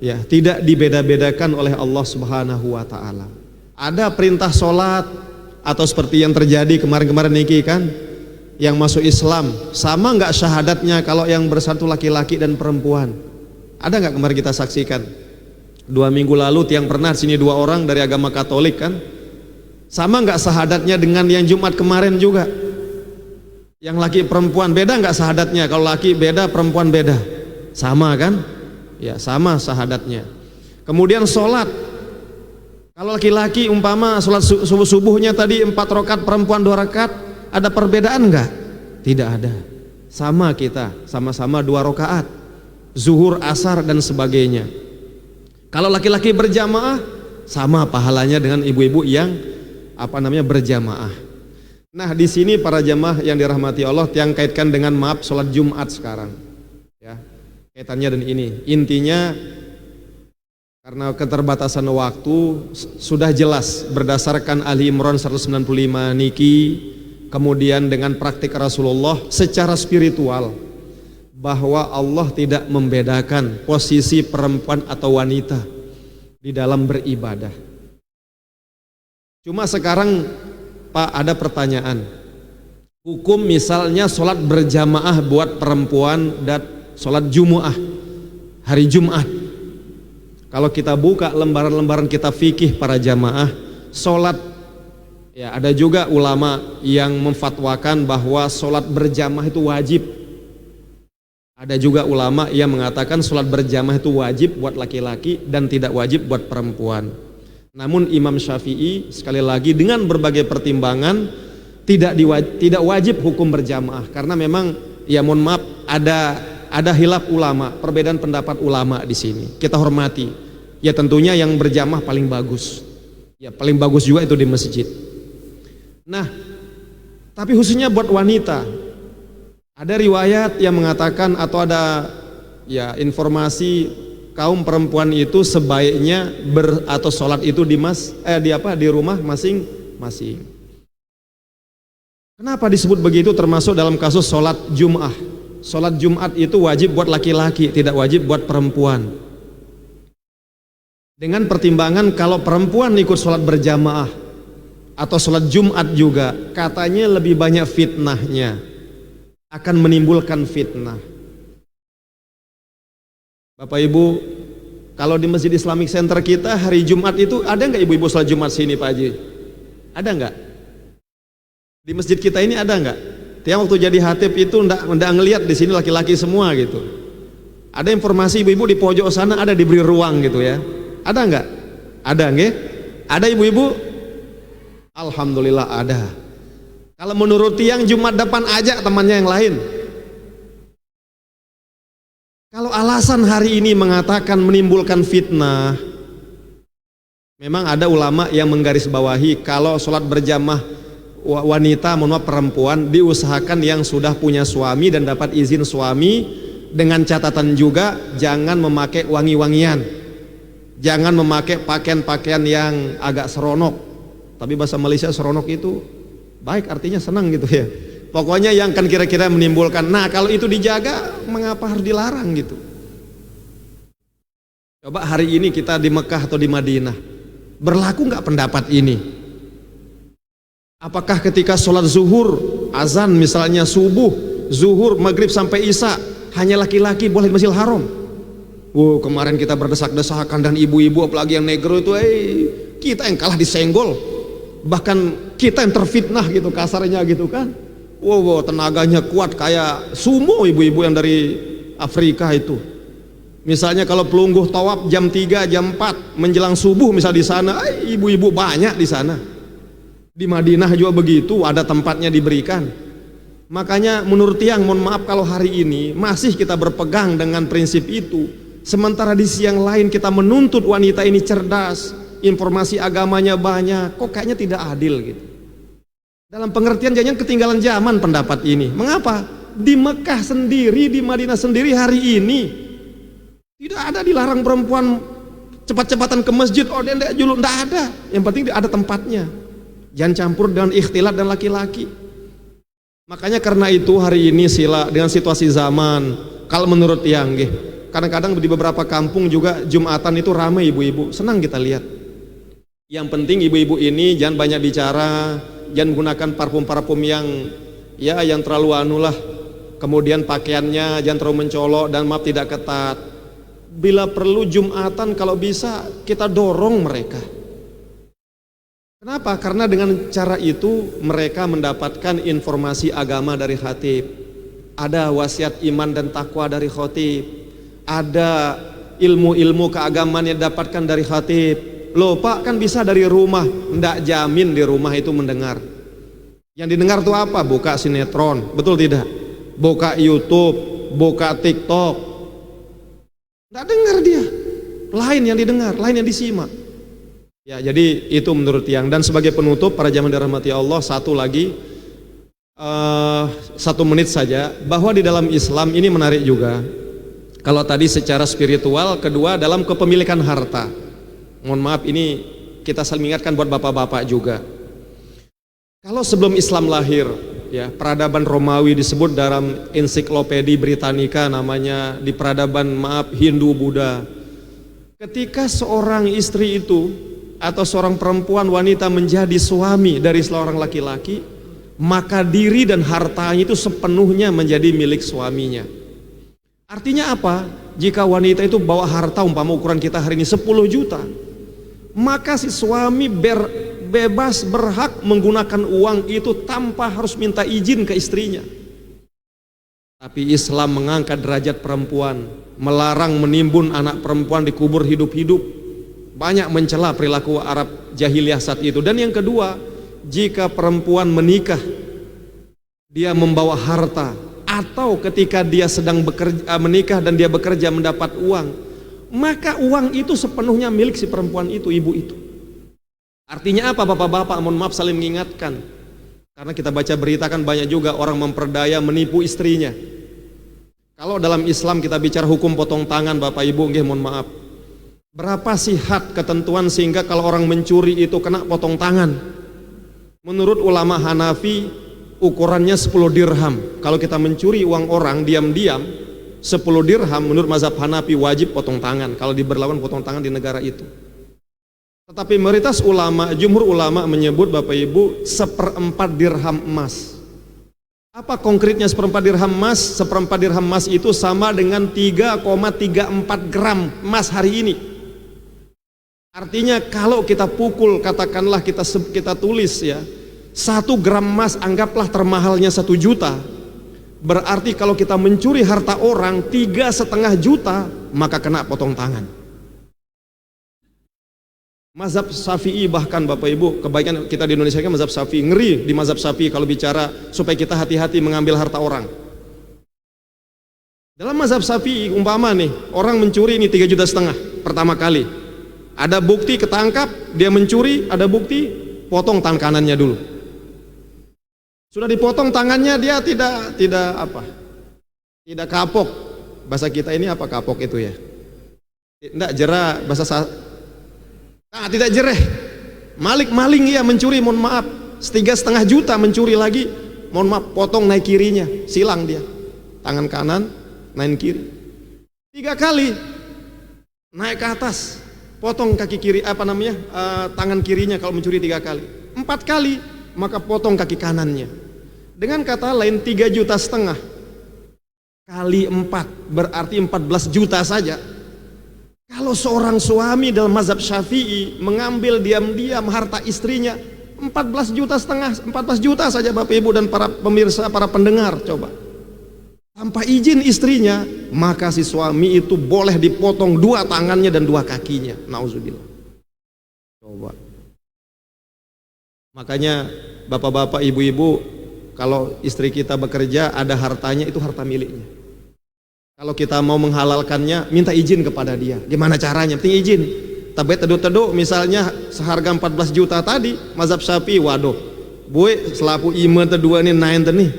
Ya, tidak dibeda-bedakan oleh Allah Subhanahu wa taala. Ada perintah sholat atau seperti yang terjadi kemarin-kemarin niki kan, yang masuk Islam sama nggak syahadatnya kalau yang bersatu laki-laki dan perempuan? Ada nggak kemarin kita saksikan? 2 minggu lalu tiang pernah sini 2 orang dari agama Katolik kan, sama nggak syahadatnya dengan yang Jumat kemarin juga? Yang laki perempuan beda nggak syahadatnya? Kalau laki beda, perempuan beda, sama kan? Ya sama syahadatnya. Kemudian sholat, kalau laki-laki umpama sholat subuhnya tadi 4 rakaat, perempuan 2 rakaat, ada perbedaan enggak? Tidak ada. Sama kita, sama-sama 2 rakaat. Zuhur, asar dan sebagainya. Kalau laki-laki berjamaah, sama pahalanya dengan ibu-ibu yang berjamaah. Nah, di sini para jamaah yang dirahmati Allah, yang kaitkan dengan sholat Jumat sekarang. Ya. Kaitannya dan ini. Intinya karena keterbatasan waktu sudah jelas berdasarkan Ali Imran 195 niki, kemudian dengan praktik Rasulullah secara spiritual, bahwa Allah tidak membedakan posisi perempuan atau wanita di dalam beribadah. Cuma sekarang Pak ada pertanyaan, hukum misalnya sholat berjamaah buat perempuan dan sholat Jumu'ah hari Jumat. Kalau kita buka lembaran-lembaran kitab fikih para jamaah, sholat, ya ada juga ulama yang memfatwakan bahwa sholat berjamaah itu wajib. Ada juga ulama yang mengatakan sholat berjamaah itu wajib buat laki-laki dan tidak wajib buat perempuan. Namun Imam Syafi'i sekali lagi dengan berbagai pertimbangan tidak wajib hukum berjamaah, karena memang ya mohon maaf ada khilaf ulama, perbedaan pendapat ulama di sini. Kita hormati. Ya tentunya yang berjamaah paling bagus. Ya paling bagus juga itu di masjid. Nah, tapi khususnya buat wanita, ada riwayat yang mengatakan atau ada ya informasi kaum perempuan itu sebaiknya atau sholat itu di rumah masing-masing. Kenapa disebut begitu? Termasuk dalam kasus sholat Jum'ah. Sholat Jumat itu wajib buat laki-laki, tidak wajib buat perempuan. Dengan pertimbangan kalau perempuan ikut sholat berjamaah atau sholat Jumat juga, katanya lebih banyak fitnahnya, akan menimbulkan fitnah. Bapak Ibu, kalau di Masjid Islamic Center kita hari Jumat itu ada nggak ibu-ibu sholat Jumat sini Pak Haji? Ada nggak? Di masjid kita ini ada nggak? Tiap waktu jadi khatib itu ndak ngelihat di sini laki-laki semua gitu. Ada informasi ibu-ibu di pojok sana ada diberi ruang gitu ya. Ada nggak? Ada nggih? Ada ibu-ibu? Alhamdulillah ada. Kalau menurut yang Jumat depan aja temannya yang lain. Kalau alasan hari ini mengatakan menimbulkan fitnah, memang ada ulama yang menggarisbawahi kalau sholat berjamaah wanita perempuan diusahakan yang sudah punya suami dan dapat izin suami, dengan catatan juga jangan memakai wangi-wangian, jangan memakai pakaian-pakaian yang agak seronok. Tapi bahasa Malaysia seronok itu baik, artinya senang gitu ya. Pokoknya yang kan kira-kira menimbulkan. Nah kalau itu dijaga, mengapa harus dilarang gitu? Coba hari ini kita di Mekah atau di Madinah, berlaku nggak pendapat ini? Apakah ketika sholat zuhur, azan misalnya subuh, zuhur, maghrib sampai isya, hanya laki-laki boleh di Masjidil Haram? Kemarin kita berdesak-desakan dan ibu-ibu apalagi yang negro itu, kita yang kalah disenggol, bahkan kita yang terfitnah gitu kasarnya gitu kan. Tenaganya kuat kayak sumo ibu-ibu yang dari Afrika itu. Misalnya kalau pelungguh tawaf jam 3, jam 4 menjelang subuh misal di sana, ibu-ibu banyak di sana. Di Madinah juga begitu, ada tempatnya diberikan. Makanya menurut tiang, mohon maaf kalau hari ini masih kita berpegang dengan prinsip itu, sementara di sisi yang lain kita menuntut wanita ini cerdas, informasi agamanya banyak, kok kayaknya tidak adil gitu. Dalam pengertian jangan ketinggalan zaman pendapat ini. Mengapa? Di Mekah sendiri, di Madinah sendiri hari ini tidak ada dilarang perempuan cepat-cepatan ke masjid, dia juluk, tidak ada. Yang penting ada tempatnya. Jangan campur dengan ikhtilat dan laki-laki. Makanya karena itu hari ini sila dengan situasi zaman, kalau menurut yang kadang-kadang di beberapa kampung juga Jumatan itu ramai ibu-ibu, senang kita lihat. Yang penting ibu-ibu ini jangan banyak bicara, jangan menggunakan parfum-parfum yang terlalu anulah. Kemudian pakaiannya jangan terlalu mencolok dan maaf tidak ketat. Bila perlu Jumatan kalau bisa kita dorong mereka. Kenapa? Karena dengan cara itu mereka mendapatkan informasi agama dari khatib. Ada wasiat iman dan takwa dari khatib. Ada ilmu-ilmu keagamaan yang didapatkan dari khatib. Loh Pak, kan bisa dari rumah. Nggak jamin di rumah itu mendengar. Yang didengar itu apa? Buka sinetron, betul tidak? Buka YouTube, buka TikTok. Nggak dengar dia. Lain yang didengar, lain yang disimak. Ya, jadi itu menurut yang. Dan sebagai penutup, para jamaah dirahmati Allah, satu lagi 1 menit saja, bahwa di dalam Islam ini menarik juga. Kalau tadi secara spiritual, kedua dalam kepemilikan harta. Mohon maaf, ini kita saling ingatkan buat bapak-bapak juga. Kalau sebelum Islam lahir, ya, peradaban Romawi disebut dalam ensiklopedia Britannica, namanya di peradaban Hindu Buddha. Ketika seorang istri itu atau seorang perempuan wanita menjadi suami dari seorang laki-laki, maka diri dan hartanya itu sepenuhnya menjadi milik suaminya. Artinya apa? Jika wanita itu bawa harta, umpama ukuran kita hari ini 10 juta, maka si suami bebas berhak menggunakan uang itu tanpa harus minta izin ke istrinya. Tapi Islam mengangkat derajat perempuan, melarang menimbun anak perempuan dikubur hidup-hidup. Banyak mencela perilaku Arab jahiliyah saat itu. Dan yang kedua, jika perempuan menikah, dia membawa harta, atau ketika dia sedang menikah dan dia bekerja mendapat uang, maka uang itu sepenuhnya milik si perempuan itu, ibu itu. Artinya apa bapak-bapak? Mohon maaf saling mengingatkan. Karena kita baca berita kan banyak juga orang memperdaya, menipu istrinya. Kalau dalam Islam kita bicara hukum potong tangan, bapak ibu, mohon maaf. Berapa sih had ketentuan sehingga kalau orang mencuri itu kena potong tangan? Menurut ulama Hanafi ukurannya 10 dirham. Kalau kita mencuri uang orang diam-diam 10 dirham, menurut mazhab Hanafi wajib potong tangan. Kalau diberlakukan potong tangan di negara itu. Tetapi mayoritas ulama, jumhur ulama menyebut bapak ibu 1/4 dirham emas. Apa konkretnya 1/4 dirham emas? 1/4 dirham emas itu sama dengan 3,34 gram emas hari ini. Artinya kalau kita pukul, katakanlah kita tulis ya, 1 gram emas anggaplah termahalnya 1 juta. Berarti kalau kita mencuri harta orang 3,5 juta, maka kena potong tangan. Mazhab Syafi'i bahkan bapak ibu, kebaikan kita di Indonesia kan mazhab Syafi'i, ngeri di mazhab Syafi'i kalau bicara supaya kita hati-hati mengambil harta orang. Dalam mazhab Syafi'i umpama nih, orang mencuri ini 3,5 juta pertama kali. Ada bukti ketangkap, dia mencuri, ada bukti, potong tangan kanannya dulu. Sudah dipotong tangannya, dia tidak kapok. Bahasa kita ini apa kapok itu ya? Tidak jerah, tidak jereh. Maling ya mencuri, mohon maaf, 3,5 juta mencuri lagi, mohon maaf, potong naik kirinya, silang dia. Tangan kanan, naik kiri. 3 kali naik ke atas, potong kaki kiri, tangan kirinya kalau mencuri 3 kali. 4 kali, maka potong kaki kanannya. Dengan kata lain 3,5 juta kali 4 berarti 14 juta saja. Kalau seorang suami dalam mazhab Syafi'i mengambil diam-diam harta istrinya 14 juta saja bapak ibu dan para pemirsa, para pendengar, coba. Tanpa izin istrinya, maka si suami itu boleh dipotong 2 tangannya dan 2 kakinya. Nauzubillah. Coba. Makanya bapak-bapak, ibu-ibu, kalau istri kita bekerja ada hartanya, itu harta miliknya. Kalau kita mau menghalalkannya, minta izin kepada dia. Gimana caranya? Penting izin. Tapi teduh-teduh misalnya seharga 14 juta tadi, mazhab Syafi'i, waduh, boy selaku iman kedua nih nain nih.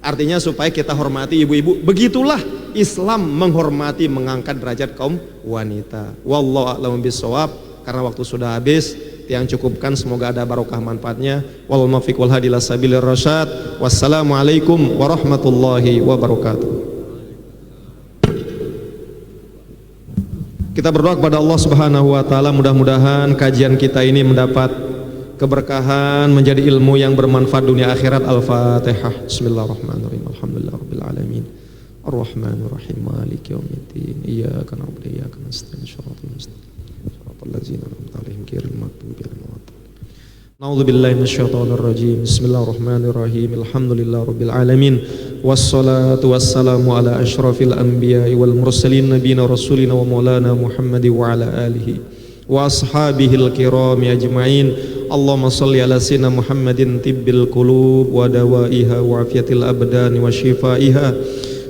Artinya supaya kita hormati ibu-ibu. Begitulah Islam menghormati, mengangkat derajat kaum wanita. Wallahu a'lam bishawab. Karena waktu sudah habis, yang cukupkan semoga ada barokah manfaatnya. Wal muwaffiq wal hadi ila sabilir rasyad. Wassalamualaikum warahmatullahi wabarakatuh. Kita berdoa kepada Allah Subhanahu wa taala, mudah-mudahan kajian kita ini mendapat keberkahan, menjadi ilmu yang bermanfaat dunia akhirat. Al-Fatihah. Bismillahirrahmanirrahim. Alhamdulillahirabbil alamin. Ar-Rahmanir-Rahim. Maliki yaumiddin. Iyyaka na'budu wa iyyaka nasta'in. Shiratal mustaqim. Shiratal ladzina an'amta 'alaihim ghairil maghdubi 'alaihim waladdallin. Na'udzu billahi minasyaitonir rajim. Bismillahirrahmanirrahim. Alhamdulillahirabbil alamin. Wassalatu wassalamu ala asyrafil anbiya'i wal mursalin nabiyina rasulina wa maulana Muhammadin wa ala alihi wa ashabihil kirami ajma'in. Allahumma salli ala sayyidina Muhammadin tibbil qulub wa dawaiha wa afiyatil abdani wa shifaiha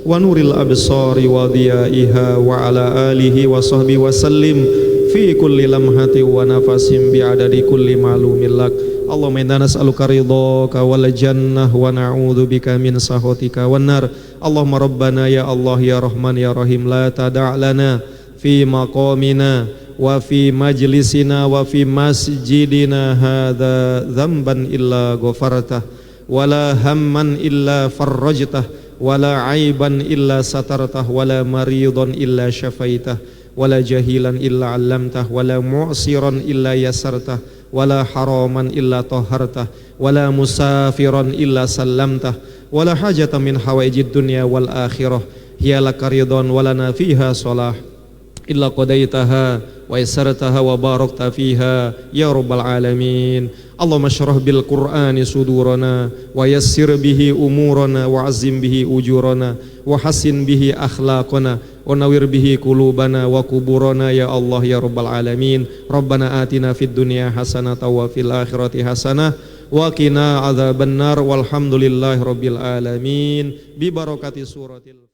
wa nuril absari wa diyaiha wa ala alihi wa sahbihi wa sallim fi kulli lamhati wa nafasin bi adadi kulli ma'lumin lak. Allahumma inna nas'aluka ridhaka wal jannah wa na'udzu bika min sakhatika wan nar. Allahumma rabbana ya Allah ya Rahman ya Rahim, la tada' lana fi maqamina wa fi majlisina wa fi masjidina hadza dzamban illa ghafartah wa la hamman illa farrajtah wa la aiban illa satartah wa la maridan illa syafaitah wa la jahilan illa 'allamtah wa la mu'siran illa yasartah wa la haraman illa tahartah wa la musafiran illa sallamtah wa la hajatan min hawaijid dunya wal akhirah hiya laka ridwan wa lana fiha salah illa qadaitaha wa yassartaha wa barakta fiha ya rabbal alamin. Allahumma syrah bil qur'ani sudurana wa yassir bihi umurana wa azim bihi ujurana wa hasin bihi akhlaqana wa nawir bihi qulubana wa kuburana ya Allah ya rabbal alamin. Rabbana atina fid dunya hasanatan wa fil akhirati hasanah wa qina adzabannar walhamdulillahi rabbil alamin bi barakati suratil